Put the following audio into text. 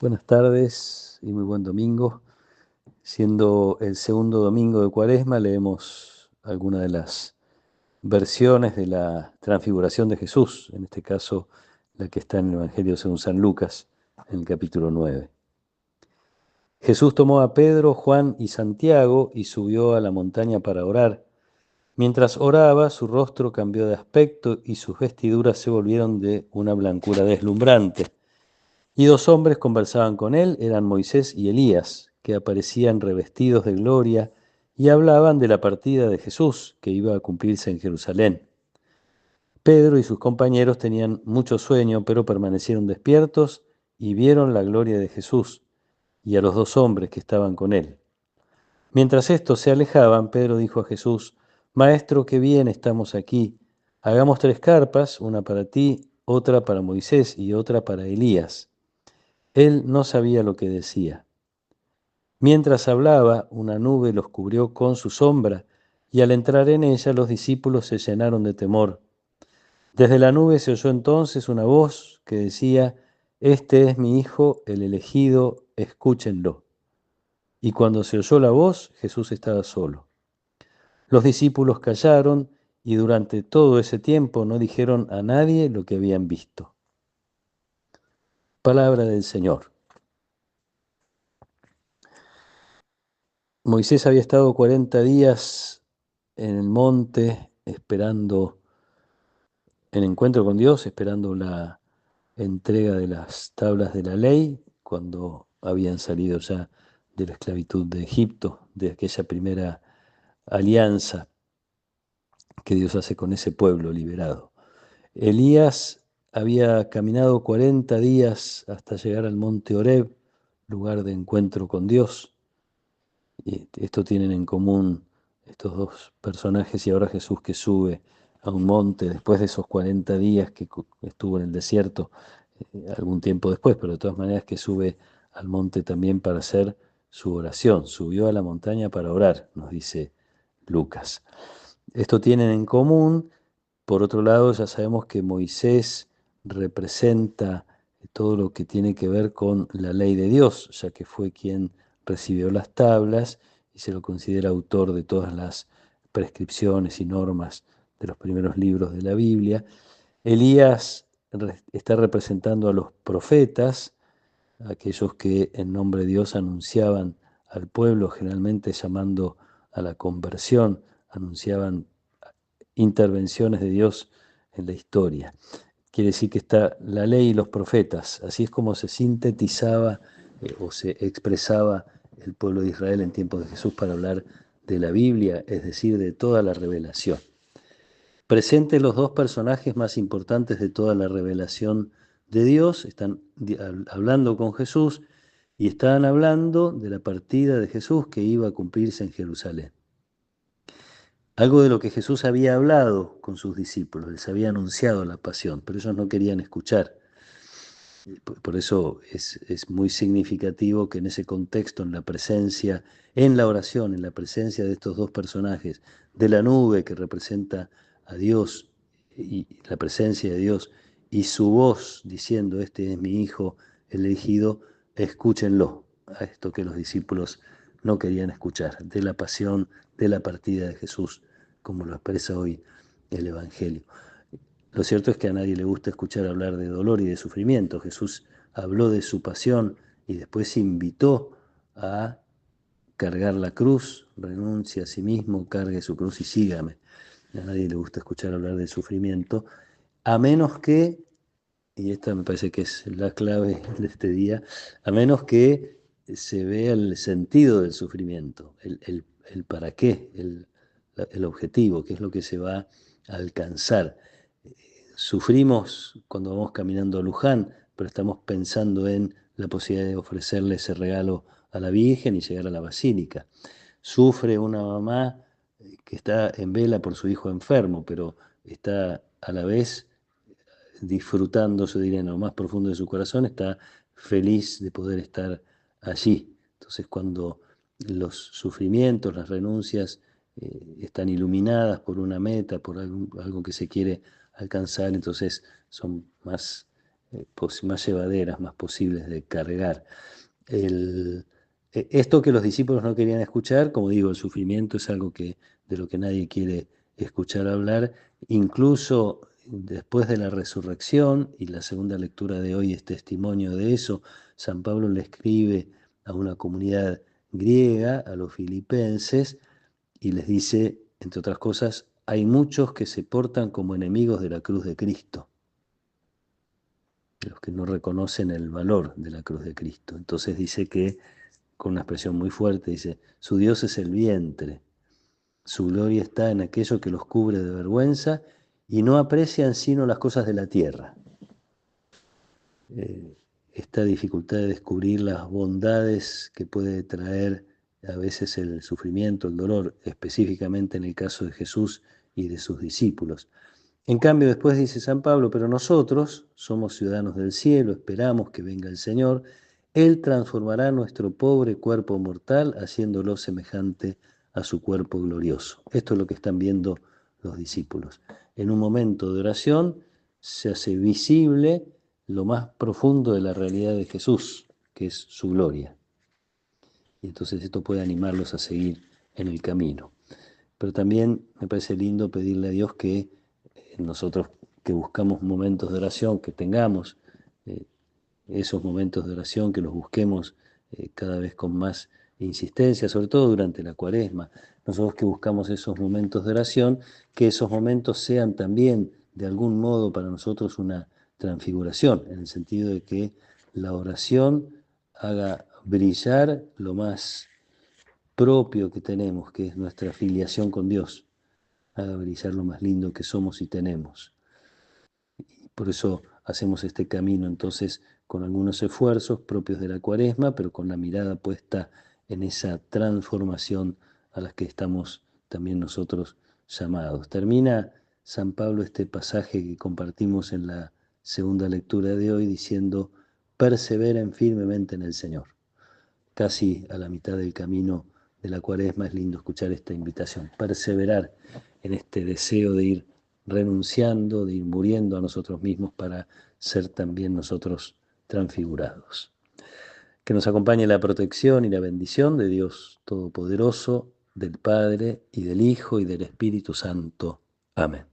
Buenas tardes y muy buen domingo. Siendo el segundo domingo de Cuaresma, leemos algunas de las versiones de la transfiguración de Jesús, en este caso la que está en el Evangelio según San Lucas, en el capítulo 9. Jesús tomó a Pedro, Juan y Santiago y subió a la montaña para orar. Mientras oraba, su rostro cambió de aspecto y sus vestiduras se volvieron de una blancura deslumbrante. Y dos hombres conversaban con él, eran Moisés y Elías, que aparecían revestidos de gloria y hablaban de la partida de Jesús, que iba a cumplirse en Jerusalén. Pedro y sus compañeros tenían mucho sueño, pero permanecieron despiertos y vieron la gloria de Jesús y a los dos hombres que estaban con él. Mientras estos se alejaban, Pedro dijo a Jesús: Maestro, qué bien estamos aquí. Hagamos 3 carpas, una para ti, otra para Moisés y otra para Elías. Él no sabía lo que decía. Mientras hablaba, una nube los cubrió con su sombra, y al entrar en ella los discípulos se llenaron de temor. Desde la nube se oyó entonces una voz que decía: Este es mi Hijo, el elegido, escúchenlo. Y cuando se oyó la voz, Jesús estaba solo. Los discípulos callaron y durante todo ese tiempo no dijeron a nadie lo que habían visto. Palabra del Señor. Moisés había estado 40 días en el monte esperando el encuentro con Dios, esperando la entrega de las tablas de la ley, cuando habían salido ya de la esclavitud de Egipto, de aquella primera alianza que Dios hace con ese pueblo liberado. Elías había caminado 40 días hasta llegar al monte Horeb, lugar de encuentro con Dios. Y esto tienen en común estos dos personajes, y ahora Jesús que sube a un monte después de esos 40 días que estuvo en el desierto, algún tiempo después, pero de todas maneras que sube al monte también para hacer su oración. Subió a la montaña para orar, nos dice Lucas. Esto tienen en común. Por otro lado, ya sabemos que Moisés representa todo lo que tiene que ver con la ley de Dios, ya que fue quien recibió las tablas y se lo considera autor de todas las prescripciones y normas de los primeros libros de la Biblia. Elías está representando a los profetas, aquellos que en nombre de Dios anunciaban al pueblo, generalmente llamando a la conversión, anunciaban intervenciones de Dios en la historia. Quiere decir que está la ley y los profetas. Así es como se sintetizaba o se expresaba el pueblo de Israel en tiempos de Jesús para hablar de la Biblia, es decir, de toda la revelación. Presente los dos personajes más importantes de toda la revelación de Dios, están hablando con Jesús y están hablando de la partida de Jesús que iba a cumplirse en Jerusalén. Algo de lo que Jesús había hablado con sus discípulos, les había anunciado la pasión, pero ellos no querían escuchar. Por eso es muy significativo que en ese contexto, en la presencia, en la oración, en la presencia de estos dos personajes, de la nube que representa a Dios y la presencia de Dios, y su voz diciendo: Este es mi Hijo, el elegido, escúchenlo, a esto que los discípulos no querían escuchar, de la pasión, de la partida de Jesús, como lo expresa hoy el Evangelio. Lo cierto es que a nadie le gusta escuchar hablar de dolor y de sufrimiento. Jesús habló de su pasión y después invitó a cargar la cruz, renuncie a sí mismo, cargue su cruz y sígame. A nadie le gusta escuchar hablar del sufrimiento, a menos que, y esta me parece que es la clave de este día, a menos que se vea el sentido del sufrimiento, el para qué, el objetivo, qué es lo que se va a alcanzar. Sufrimos cuando vamos caminando a Luján, pero estamos pensando en la posibilidad de ofrecerle ese regalo a la Virgen y llegar a la Basílica. Sufre una mamá que está en vela por su hijo enfermo, pero está a la vez disfrutando, yo diría, en lo más profundo de su corazón, está feliz de poder estar allí. Entonces, cuando los sufrimientos, las renuncias están iluminadas por una meta, por algo que se quiere alcanzar, entonces son más más llevaderas, más posibles de cargar. Esto que los discípulos no querían escuchar, como digo, el sufrimiento es algo de lo que nadie quiere escuchar hablar, incluso después de la resurrección, y la segunda lectura de hoy es testimonio de eso. San Pablo le escribe a una comunidad griega, a los filipenses, y les dice, entre otras cosas, hay muchos que se portan como enemigos de la cruz de Cristo, los que no reconocen el valor de la cruz de Cristo. Entonces dice que, con una expresión muy fuerte, dice, su Dios es el vientre, su gloria está en aquello que los cubre de vergüenza y no aprecian sino las cosas de la tierra. Esta dificultad de descubrir las bondades que puede traer a veces el sufrimiento, el dolor, específicamente en el caso de Jesús y de sus discípulos. En cambio, después dice San Pablo, pero nosotros somos ciudadanos del cielo, esperamos que venga el Señor. Él transformará nuestro pobre cuerpo mortal, haciéndolo semejante a su cuerpo glorioso. Esto es lo que están viendo los discípulos. En un momento de oración se hace visible lo más profundo de la realidad de Jesús, que es su gloria. Y entonces esto puede animarlos a seguir en el camino. Pero también me parece lindo pedirle a Dios que nosotros que buscamos momentos de oración, que tengamos esos momentos de oración, que los busquemos cada vez con más insistencia, sobre todo durante la Cuaresma. Nosotros que buscamos esos momentos de oración, que esos momentos sean también de algún modo para nosotros una transfiguración, en el sentido de que la oración haga brillar lo más propio que tenemos, que es nuestra filiación con Dios, haga brillar lo más lindo que somos y tenemos. Y por eso hacemos este camino entonces con algunos esfuerzos propios de la Cuaresma, pero con la mirada puesta en esa transformación a la que estamos también nosotros llamados. Termina San Pablo este pasaje que compartimos en la segunda lectura de hoy diciendo, perseveren firmemente en el Señor. Casi a la mitad del camino de la Cuaresma es lindo escuchar esta invitación, perseverar en este deseo de ir renunciando, de ir muriendo a nosotros mismos para ser también nosotros transfigurados. Que nos acompañe la protección y la bendición de Dios Todopoderoso, del Padre y del Hijo y del Espíritu Santo. Amén.